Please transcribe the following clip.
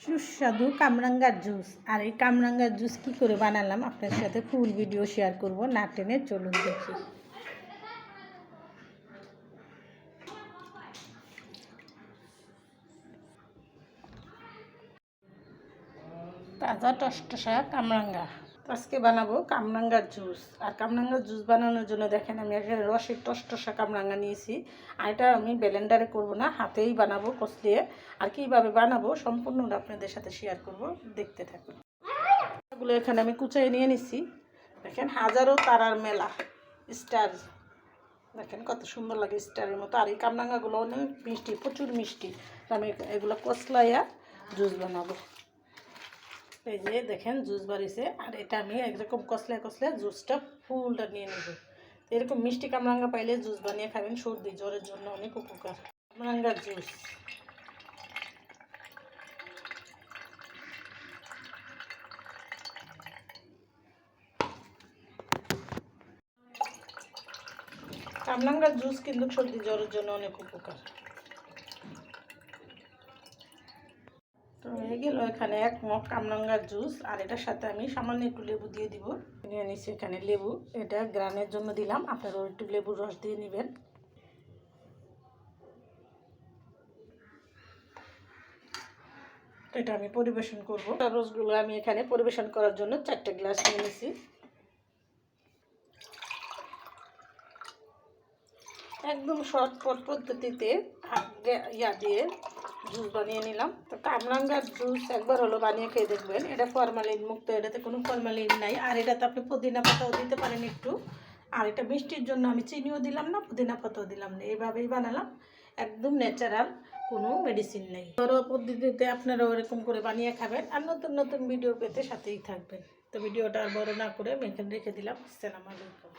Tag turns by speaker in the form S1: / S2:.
S1: সুস্বাদু কামরাঙ্গার জুস। আর এই কামরাঙ্গার জুস কি করে বানালাম আপনার সাথে ফুল ভিডিও শেয়ার করব, না টেনে চলুন দেখি। তাজা টসটসা কামরাঙ্গা আজকে বানাবো কামরাঙ্গার জুস। আর কামরাঙ্গার জুস বানানোর জন্য দেখেন আমি একটা রসের টসটসা কামরাঙ্গা নিয়েছি। আর এটা আমি ব্লেন্ডারে করব না, হাতেই বানাবো কষলিয়ে। আর কীভাবে বানাবো সম্পূর্ণটা আপনাদের সাথে শেয়ার করব, দেখতে থাকুন। এগুলো এখানে আমি কুচাই নিয়ে নিচ্ছি। দেখেন হাজারো তারার মেলা স্টার, দেখেন কত সুন্দর লাগে স্টারের মতো। আর এই কামরাঙ্গাগুলো অনেক মিষ্টি, প্রচুর মিষ্টি। আমি এগুলো কষলাইয়া জুস বানাবো। এই যে দেখেন জুস বাড়িছে। আর এটা আমি একরকম কষলায় জুসটা ফুলটা নিয়ে নেব। এরকম মিষ্টি কামরাঙ্গা পাইলে জুস বানিয়ে খাবেন, সর্দি জ্বরের জন্য অনেক উপকার। কামরাঙ্গার জুস কামরাঙ্গার জুস কিন্তু সর্দি জ্বরের জন্য অনেক উপকার। তো হয়ে গেল এখানে 1 মগ কামরাঙ্গার জুস। আর এটার সাথে আমি সামান্য একটু লেবু দিয়ে দিব। নিয়ে নিচ্ছি এখানে লেবু, এটা গ্রানের জন্য দিলাম, আপনারাও একটু লেবুর রস দিয়ে নেবেন। এটা আমি পরিবেশন করব। রসগুলো আমি এখানে পরিবেশন করার জন্য 4টে গ্লাস নিয়ে নিয়েছি। একদম শর্টকাট পদ্ধতিতে দিয়ে জুস বানিয়ে নিলাম। তো কামরাঙ্গার জুস একবার হলো বানিয়ে খেয়ে দেখবেন, এটা ফরমালিন মুক্ত, এটাতে কোনো ফরমালিন নাই। আর এটাতে আপনি পুদিনা পাতাও দিতে পারেন একটু। আর এটা মিষ্টির জন্য আমি চিনিও দিলাম না, পুদিনা পাতাও দিলাম না, এইভাবেই বানালাম। একদম ন্যাচারাল, কোনো মেডিসিন নেই। ঘরোয়া পদ্ধতিতে আপনারাও এরকম করে বানিয়ে খাবেন। আর নতুন নতুন ভিডিও পেতে সাথেই থাকবেন। তো ভিডিওটা আর বড় না করে আমি এখানে রেখে দিলাম। আসসালামু আলাইকুম।